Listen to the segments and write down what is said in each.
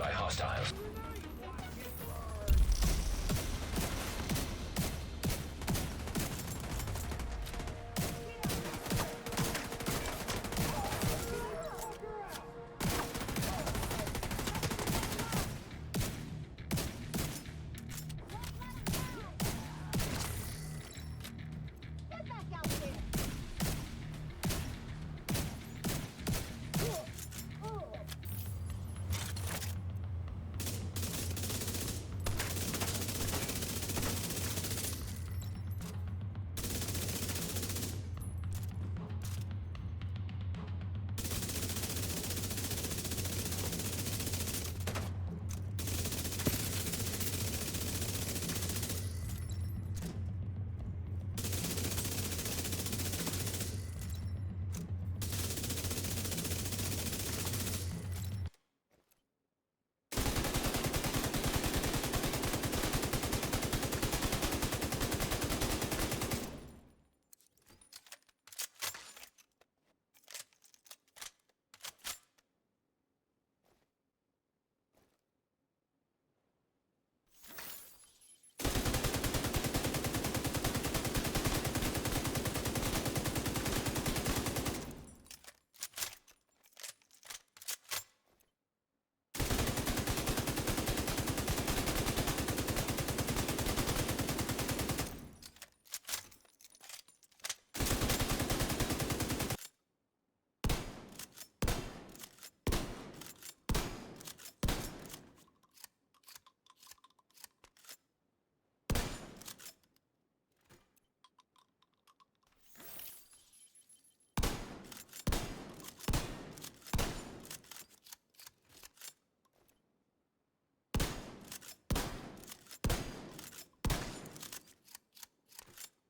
by hostiles.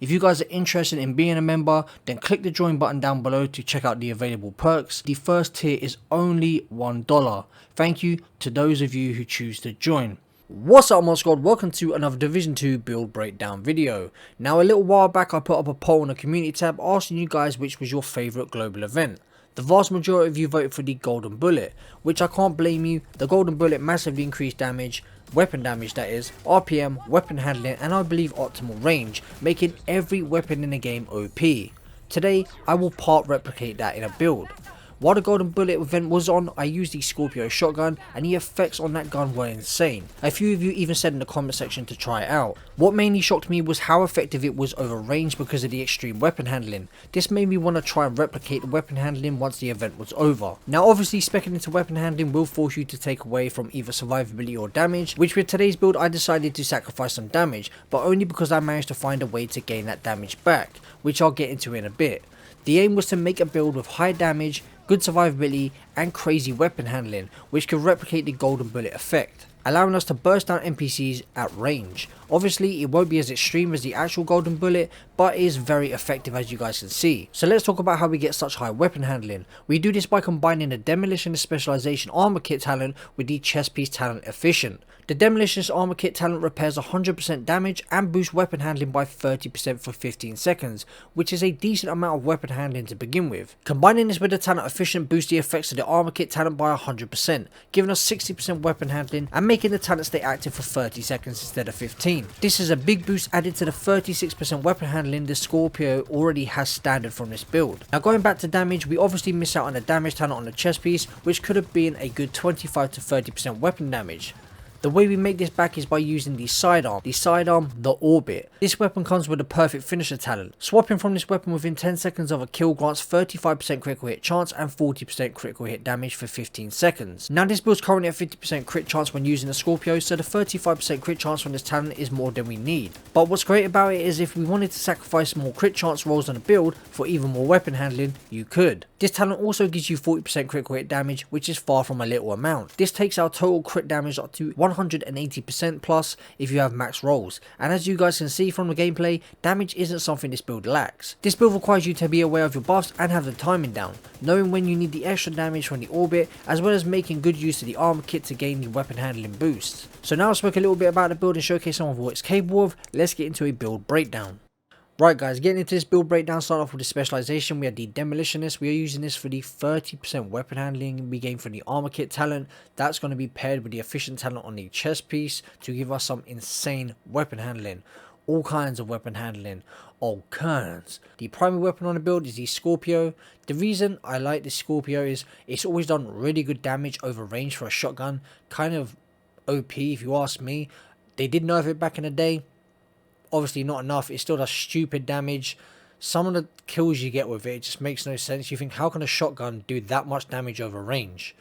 If you guys are interested in being a member, then click the join button down below to check out the available perks. The first tier is only $1. Thank you to those of you who choose to join. What's up, Mod Squad? Welcome to another Division 2 build breakdown video. Now, a little while back I put up a poll on the community tab asking you guys which was your favourite global event. The vast majority of you voted for the Golden Bullet, which I can't blame you. The Golden Bullet massively increased damage, weapon damage that is, RPM, weapon handling, and I believe optimal range, making every weapon in the game OP. Today I will part replicate that in a build. While the Golden Bullet event was on, I used the Scorpio shotgun and the effects on that gun were insane. A few of you even said in the comment section to try it out. What mainly shocked me was how effective it was over range because of the extreme weapon handling. This made me want to try and replicate the weapon handling once the event was over. Now obviously speccing into weapon handling will force you to take away from either survivability or damage, which with today's build I decided to sacrifice some damage, but only because I managed to find a way to gain that damage back, which I'll get into in a bit. The aim was to make a build with high damage, good survivability and crazy weapon handling, which could replicate the Golden Bullet effect, allowing us to burst down NPCs at range. Obviously it won't be as extreme as the actual Golden Bullet, but it is very effective as you guys can see. So let's talk about how we get such high weapon handling. We do this by combining the Demolitionist Specialization Armor Kit talent with the Chest Piece talent Efficient. The Demolitionist Armor Kit talent repairs 100% damage and boosts weapon handling by 30% for 15 seconds, which is a decent amount of weapon handling to begin with. Combining this with the talent Efficient boosts the effects of the Armor Kit talent by 100%, giving us 60% weapon handling and making the talent stay active for 30 seconds instead of 15. This is a big boost added to the 36% weapon handling the Scorpio already has standard from this build. Now going back to damage, we obviously miss out on the damage talent on the chest piece, which could have been a good 25 to 30% weapon damage. The way we make this back is by using the sidearm, the Orbit. This weapon comes with a perfect finisher talent. Swapping from this weapon within 10 seconds of a kill grants 35% critical hit chance and 40% critical hit damage for 15 seconds. Now this build's currently at 50% crit chance when using the Scorpio, so the 35% crit chance from this talent is more than we need. But what's great about it is if we wanted to sacrifice more crit chance rolls on a build for even more weapon handling, you could. This talent also gives you 40% critical hit damage, which is far from a little amount. This takes our total crit damage up to 180% plus if you have max rolls, and as you guys can see from the gameplay, damage isn't something this build lacks. This build requires you to be aware of your buffs and have the timing down, knowing when you need the extra damage from the Orbit, as well as making good use of the armor kit to gain the weapon handling boost. So now I spoke a little bit about the build and showcase some of what it's capable of, let's get into a build breakdown. Right guys, getting into this build breakdown, start off with the specialization. We have the Demolitionist. We are using this for the 30% weapon handling we gain from the armor kit talent. That's going to be paired with the efficient talent on the chest piece to give us some insane weapon handling. All kinds of weapon handling. All kinds. The primary weapon on the build is the Scorpio. The reason I like the Scorpio is it's always done really good damage over range for a shotgun. Kind of OP if you ask me. They did nerf it back in the day. Obviously not enough. It still does stupid damage. Some of the kills you get with it just makes no sense. You think, how can a shotgun do that much damage over range?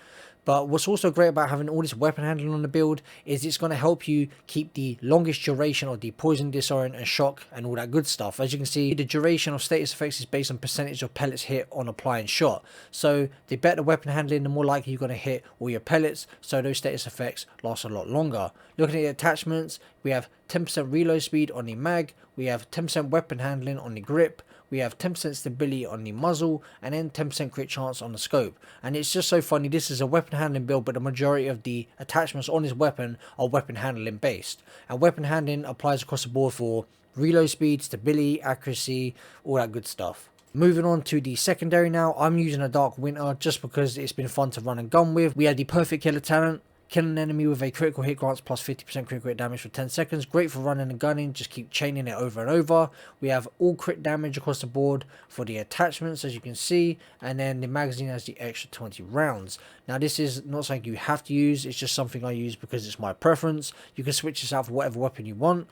But what's also great about having all this weapon handling on the build is it's going to help you keep the longest duration of the poison, disorient and shock and all that good stuff. As you can see, the duration of status effects is based on percentage of pellets hit on applying shot. So the better weapon handling, the more likely you're going to hit all your pellets, so those status effects last a lot longer. Looking at the attachments, we have 10% reload speed on the mag, we have 10% weapon handling on the grip, we have 10% stability on the muzzle, and then 10% crit chance on the scope. And it's just so funny, this is a weapon handling build, but the majority of the attachments on this weapon are weapon handling based. And weapon handling applies across the board for reload speed, stability, accuracy, all that good stuff. Moving on to the secondary now, I'm using a Dark Winter just because it's been fun to run and gun with. We have the Perfect Killer talent. Kill an enemy with a critical hit grants plus 50% critical hit damage for 10 seconds. Great for running and gunning, just keep chaining it over and over. We have all crit damage across the board for the attachments, as you can see. And then the magazine has the extra 20 rounds. Now this is not something you have to use, it's just something I use because it's my preference. You can switch this out for whatever weapon you want.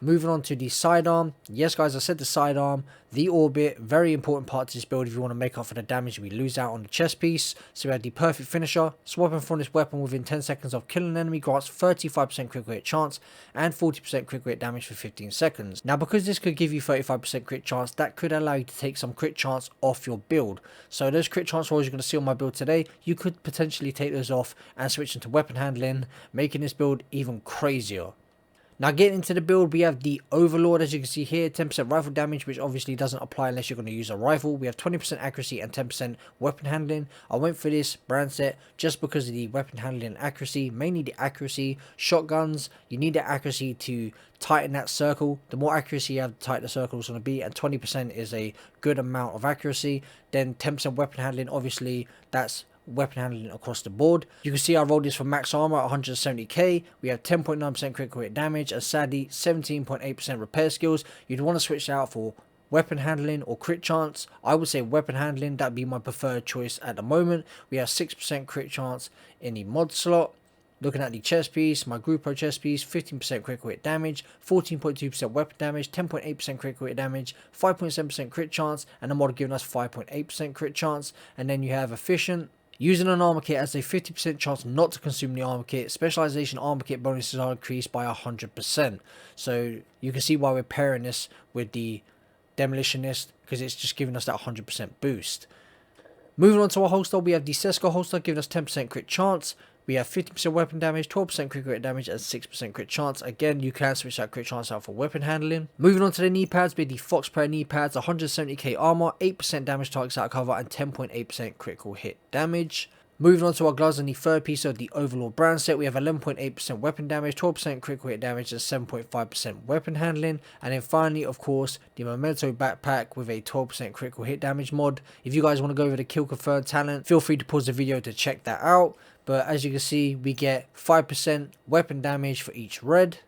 Moving on to the sidearm. Yes guys, I said the sidearm. The orbit, very important part to this build if you want to make up for the damage we lose out on the chest piece. So we have the perfect finisher. Swapping from this weapon within 10 seconds of killing an enemy grants 35% critical hit chance and 40% critical hit damage for 15 seconds. Now because this could give you 35% crit chance, that could allow you to take some crit chance off your build. So those crit chance rolls you're going to see on my build today, you could potentially take those off and switch into weapon handling, making this build even crazier. Now getting into the build, we have the Overlord, as you can see here, 10% rifle damage, which obviously doesn't apply unless you're going to use a rifle. We have 20% accuracy and 10% weapon handling. I went for this brand set just because of the weapon handling and accuracy, mainly the accuracy. Shotguns, you need the accuracy to tighten that circle. The more accuracy you have, the tighter the circle is going to be, and 20% is a good amount of accuracy. Then 10% weapon handling, obviously that's weapon handling across the board. You can see I rolled this for max armor at 170k. We have 10.9% critical hit damage and sadly 17.8% repair skills. You'd want to switch out for weapon handling or crit chance. I would say weapon handling, that'd be my preferred choice at the moment. We have 6% crit chance in the mod slot. Looking at the chest piece, my Grupo chest piece, 15% critical hit damage, 14.2% weapon damage, 10.8% critical hit damage, 5.7% crit chance, and the mod giving us 5.8% crit chance. And then you have efficient. Using an armor kit has a 50% chance not to consume the armor kit. Specialization armor kit bonuses are increased by 100%. So you can see why we're pairing this with the Demolitionist, because it's just giving us that 100% boost. Moving on to our holster, we have the Sesko holster giving us 10% crit chance. We have 50% weapon damage, 12% critical hit damage, and 6% crit chance. Again, you can switch that crit chance out for weapon handling. Moving on to the knee pads, we have the Fox pair knee pads, 170k armor, 8% damage targets out cover, and 10.8% critical hit damage. Moving on to our gloves and the third piece of the Overlord brand set, we have 11.8% weapon damage, 12% critical hit damage, and 7.5% weapon handling. And then finally, of course, the Memento backpack with a 12% critical hit damage mod. If you guys want to go over the kill confirmed talent, feel free to pause the video to check that out. But as you can see, we get 5% weapon damage for each red.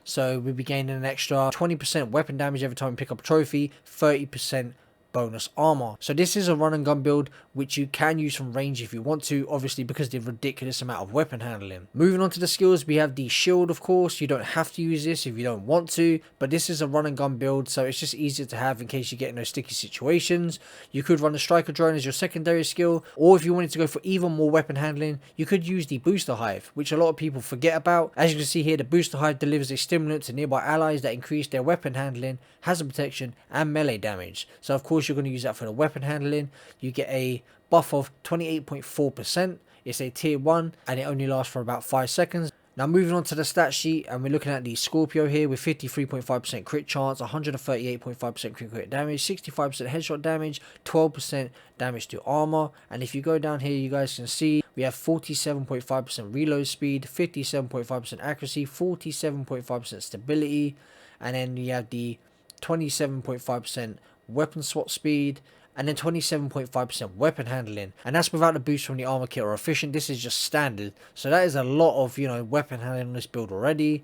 So we'll be gaining an extra 20% weapon damage every time we pick up a trophy, 30% bonus armor. So this is a run and gun build which you can use from range if you want to, obviously because of the ridiculous amount of weapon handling. Moving on to the skills, we have the shield. Of course, you don't have to use this if you don't want to, but this is a run and gun build, so it's just easier to have in case you get in those sticky situations. You could run the striker drone as your secondary skill, or if you wanted to go for even more weapon handling, you could use the booster hive, which a lot of people forget about. As you can see here, the booster hive delivers a stimulant to nearby allies that increase their weapon handling, hazard protection, and melee damage. So of course you're going to use that for the weapon handling. You get a buff of 28.4%. It's a tier 1 and it only lasts for about 5 seconds. Now moving on to the stat sheet, and we're looking at the Scorpio here with 53.5% crit chance, 138.5% critical hit damage, 65% headshot damage, 12% damage to armor. And if you go down here, you guys can see we have 47.5% reload speed, 57.5% accuracy, 47.5% stability, and then you have the 27.5% weapon swap speed, and then 27.5% weapon handling, and that's without the boost from the armor kit or efficient. This is just standard, so that is a lot of, you know, weapon handling on this build already.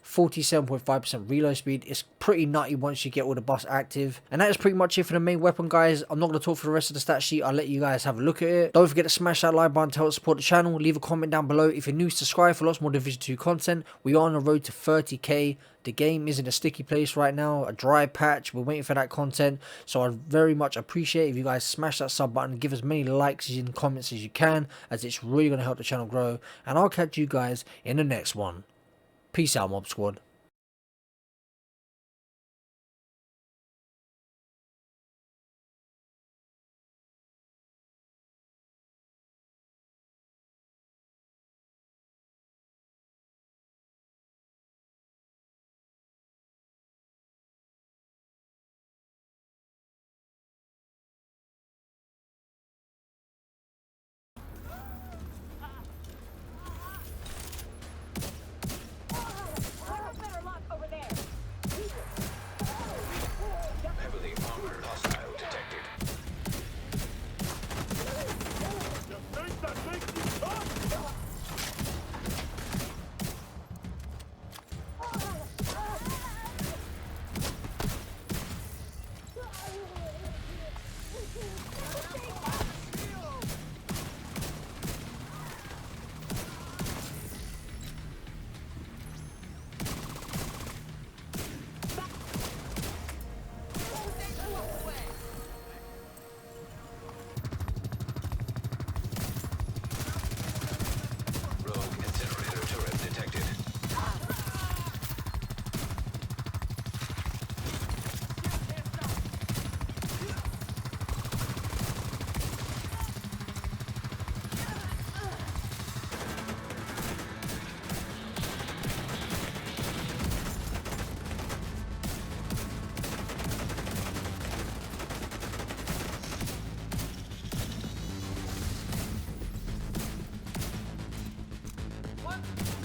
47.5% reload speed is pretty nutty once you get all the buffs active. And that is pretty much it for the main weapon, guys. I'm not going to talk for the rest of the stat sheet. I'll let you guys have a look at it. Don't forget to smash that like button to help support the channel. Leave a comment down below. If you're new, subscribe for lots more Division 2 content. We are on the road to 30k. The game is in a sticky place right now, a dry patch. We're waiting for that content, so I'd very much appreciate if you guys smash that sub button, give as many likes and comments as you can, as it's really going to help the channel grow. And I'll catch you guys in the next one. Peace out, Mob Squad. What?